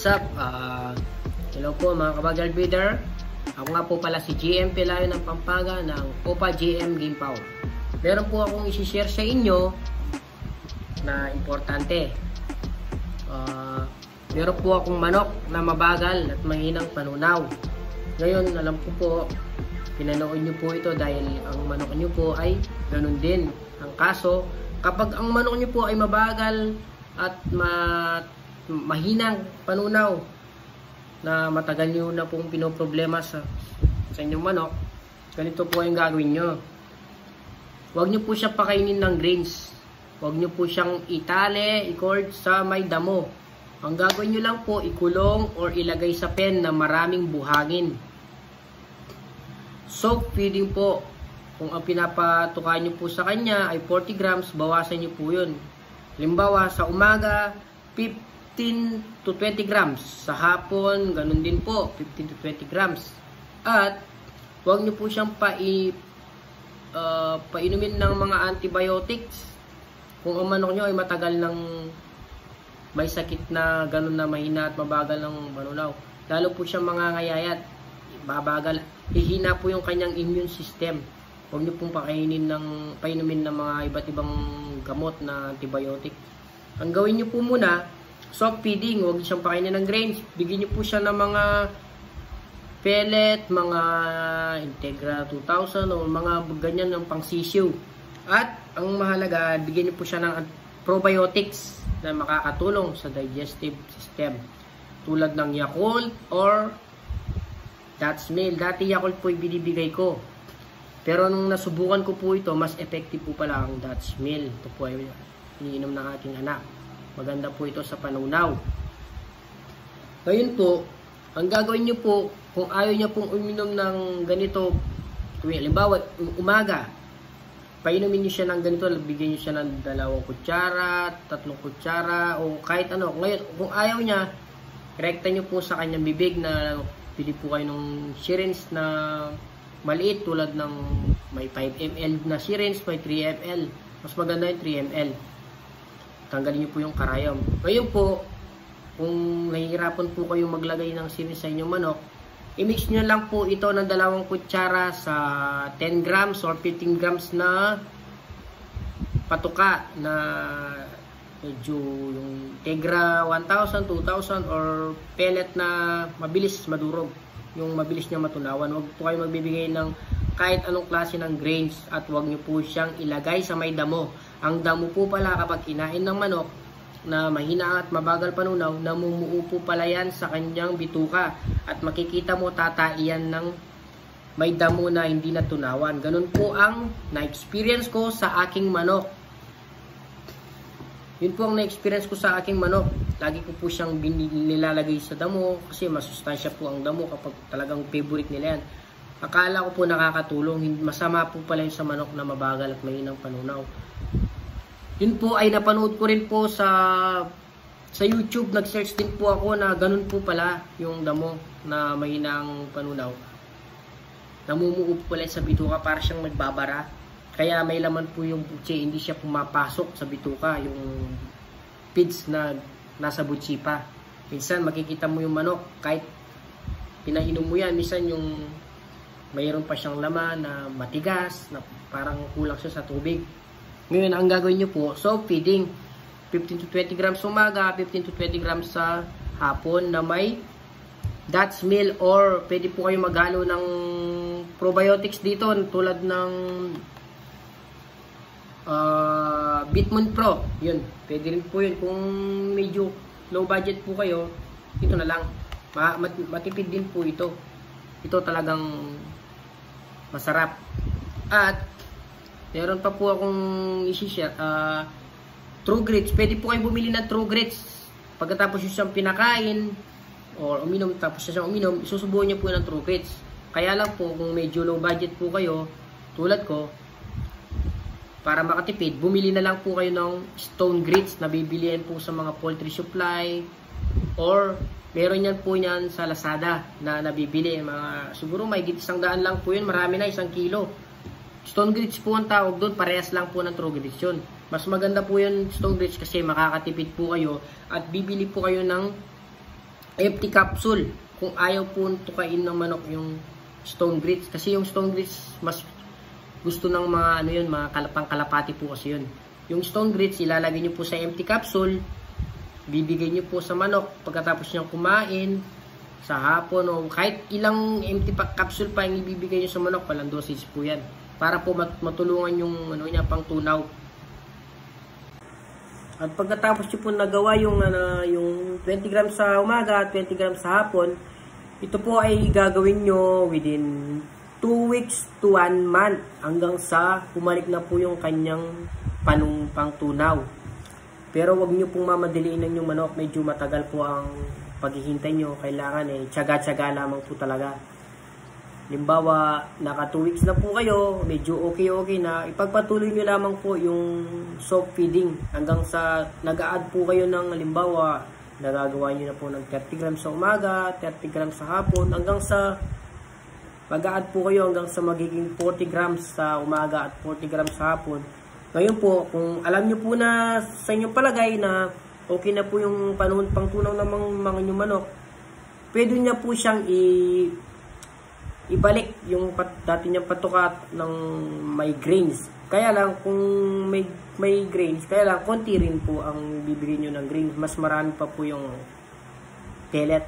What's up? Hello po mga kabagal breeder. Ako nga po pala si GM Pelayo ng Pampanga ng Opa GM Game Power. Meron po akong isi-share sa inyo na importante. Meron po akong manok na mabagal at mahinang panunaw. Ngayon, alam ko po, pinanood nyo po ito dahil ang manok nyo po ay ganun din. Ang kaso, kapag ang manok nyo po ay mabagal at mahinang panunaw na matagal nyo na pong pinoproblema sa inyong manok, ganito po yung gagawin nyo. Huwag nyo po siya pakainin ng grains. Huwag nyo po siyang itali, i-cord sa may damo. Ang gagawin nyo lang po, ikulong or ilagay sa pen na maraming buhangin. Soak feeding po. Kung ang pinapatukan nyo po sa kanya ay 40 grams, bawasan nyo po yun. Halimbawa, sa umaga, 15 to 20 grams. Sa hapon, ganun din po, 15 to 20 grams. At, huwag nyo po siyang painumin ng mga antibiotics. Kung ang manok nyo ay matagal ng may sakit na ganun na mahina at mabagal ng manunaw. Lalo po siyang mangangayayat, babagal. Hihina po yung kanyang immune system. Huwag nyo pong painumin ng mga iba't ibang gamot na antibiotic. Ang gawin nyo po muna, soft feeding. Huwag siyang pakainin ng grains. Bigyan nyo po siya ng mga pellet, mga Integra 2000 o mga ganyan ng pangsisiw. At ang mahalaga, bigyan nyo po siya ng probiotics na makakatulong sa digestive system. Tulad ng Yakult or Dutch Mill. Dati Yakult po yung binibigay ko. Pero nung nasubukan ko po ito, mas effective po pala ang Dutch Mill. Ito po ay iniinom ng aking anak. Maganda po ito sa panunaw. Ngayon po, ang gagawin nyo po, kung ayaw nyo pong uminom ng ganito, halimbawa, umaga, painumin nyo siya ng ganito, bigyan nyo siya ng 2 kutsara, 3 kutsara, o kahit ano. Ngayon, kung ayaw niya, rekta nyo po sa kanyang bibig na pili po kayo ng syringe na maliit, tulad ng may 5 ml na syringe, may 3 ml. Mas maganda yung 3 ml. Tanggalin nyo po yung karayom. Ngayon po, kung nahihirapan po kayong maglagay ng syringe sa inyong manok, i-mix nyo lang po ito ng 2 kutsara sa 10 grams or 15 grams na patuka na medyo yung Tegra 1000, 2000 or pellet na mabilis madurog, yung mabilis niya matunawan. Huwag po kayo magbibigay ng kahit anong klase ng grains at huwag nyo po siyang ilagay sa may damo. Ang damo po pala kapag kinain ng manok na mahina at mabagal panunaw, namumuo po pala yan sa kanyang bituka at makikita mo tataiyan ng may damo na hindi natunawan. Ganun po ang na-experience ko sa aking manok. Yun po ang na-experience ko sa aking manok. Lagi ko po siyang nilalagay sa damo kasi masustansya po ang damo kapag talagang favorite nila yan. Akala ko po nakakatulong, masama po pala yung sa manok na mabagal at mahinang panunaw. Yun po ay napanood ko rin po sa YouTube. Nag-search din po ako na ganun po pala yung damo na mahinang panunaw. Namumuo po pala sa bituka para siyang magbabara. Kaya may laman po yung butsi, hindi siya pumapasok sa bituka, yung feeds na nasa butsi pa. Minsan makikita mo yung manok, kahit pinainom mo yan, minsan yung mayroon pa siyang laman na matigas, na parang kulang siya sa tubig. Ngayon, ang gagawin nyo po, soft feeding. 15 to 20 grams umaga, 15 to 20 grams sa hapon na may Dutch Mill or pwede po kayo maghalo ng probiotics dito tulad ng Bitmoon Pro. Yun, pwede rin po yun. Kung medyo low budget po kayo, ito na lang. Matipid din po ito. Ito talagang masarap. At meron pa po akong isi-share. True Grits. Pwede po kayo bumili ng True Grits. Pagkatapos yung siyang pinakain or uminom, tapos siyang uminom, isusubuhan niyo po ng True Grits. Kaya lang po, kung medyo low budget po kayo, tulad ko, para makatipid, bumili na lang po kayo ng Stone Grits na bibilihan po sa mga poultry supply or meron yan po yan sa Lazada na nabibili. Siguro may 100 lang po yun. Marami na, 1 kilo. Stone Grits po ang tawag doon. Parehas lang po ng True Grits yun. Mas maganda po yun Stone Grits kasi makakatipid po kayo at bibili po kayo ng empty capsule. Kung ayaw po tukain ng manok yung stone grits. Kasi yung stone grits, mas gusto ng mga ano yun, mga kalapang-kalapati po kasi yun. Yung stone grits, ilalagay nyo po sa empty capsule, bibigay nyo po sa manok pagkatapos niyang kumain, sa hapon o kahit ilang empty capsule pa yung ibibigay nyo sa manok, walang dosage po yan. Para po matulungan yung ano niya, pang tunaw. At pagkatapos nyo po nagawa yung 20 grams sa umaga at 20 grams sa hapon, ito po ay gagawin nyo within 2 weeks to 1 month hanggang sa bumalik na po yung kanyang pangtunaw. Pero wag nyo pong mamadiliin ng yung manok, medyo matagal po ang paghihintay nyo. Kailangan tiyaga-tiyaga lamang po talaga. Limbawa, naka 2 weeks na po kayo, medyo okay na, ipagpatuloy nyo lamang po yung soft feeding hanggang sa nag-a-add po kayo ng, limbawa, nagagawa nyo na po ng 30 grams sa umaga, 30 grams sa hapon, hanggang sa mag-a-add po kayo hanggang sa magiging 40 grams sa umaga at 40 grams sa hapon. Ngayon po, kung alam nyo po na sa inyong palagay na okay na po yung panahon pangtunaw ng mga inyong manok, pwede nyo po siyang ibalik yung dati niyang patukat ng may grains. Kaya lang kung may grains, kaya lang konti rin po ang bibigyan niyo ng grains. Mas marami pa po yung pellet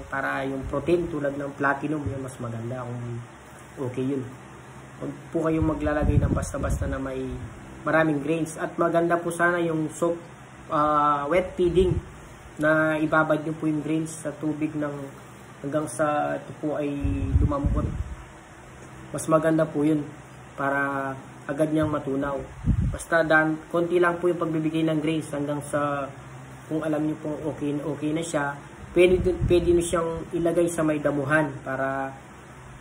para yung protein tulad ng platinum, yung mas maganda kung okay yun. Huwag po kayong maglalagay ng basta-basta na may maraming grains. At maganda po sana yung soft wet feeding na ibabad niyo po yung grains sa tubig ng hanggang sa ito po ay lumambot. Mas maganda po yun para agad niyang matunaw. Basta konti lang po yung pagbibigay ng grains hanggang sa kung alam niyo pong okay na siya, pwede niyo siyang ilagay sa may damuhan para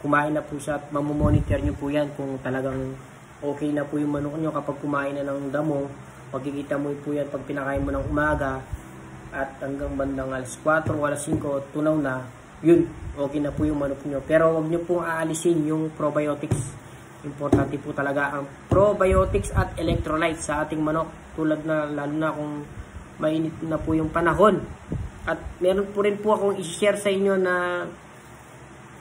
kumain na po siya at mamomonitor niyo po yan kung talagang okay na po yung manok niyo kapag kumain na ng damo. Makikita mo po yan pag pinakain mo ng umaga at hanggang bandang alas 4 o alas 5 tunaw na. Yun, okay na po yung manok nyo. Pero wag nyo pong aalisin yung probiotics. Importante po talaga ang probiotics at electrolytes sa ating manok. Tulad na, lalo na kung mainit na po yung panahon. At meron po rin po akong i-share sa inyo na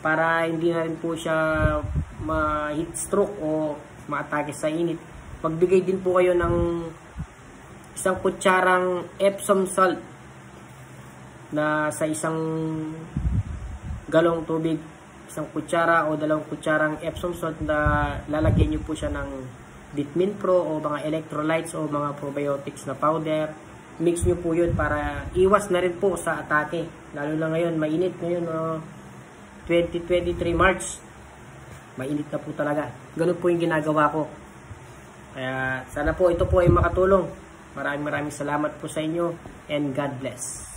para hindi na rin po siya ma-heat stroke o ma-atake sa init. Pagbigay din po kayo ng isang kutsarang Epsom salt na sa isang galong tubig, isang kutsara o 2 kutsarang Epsom salt na lalagyan nyo po siya ng Vitamin Pro o mga electrolytes o mga probiotics na powder. Mix nyo po yun para iwas na rin po sa atake. Lalo na ngayon, mainit ngayon, 2023 March. Mainit na po talaga. Ganun po yung ginagawa ko. Kaya sana po ito po ay makatulong. Maraming salamat po sa inyo and God bless.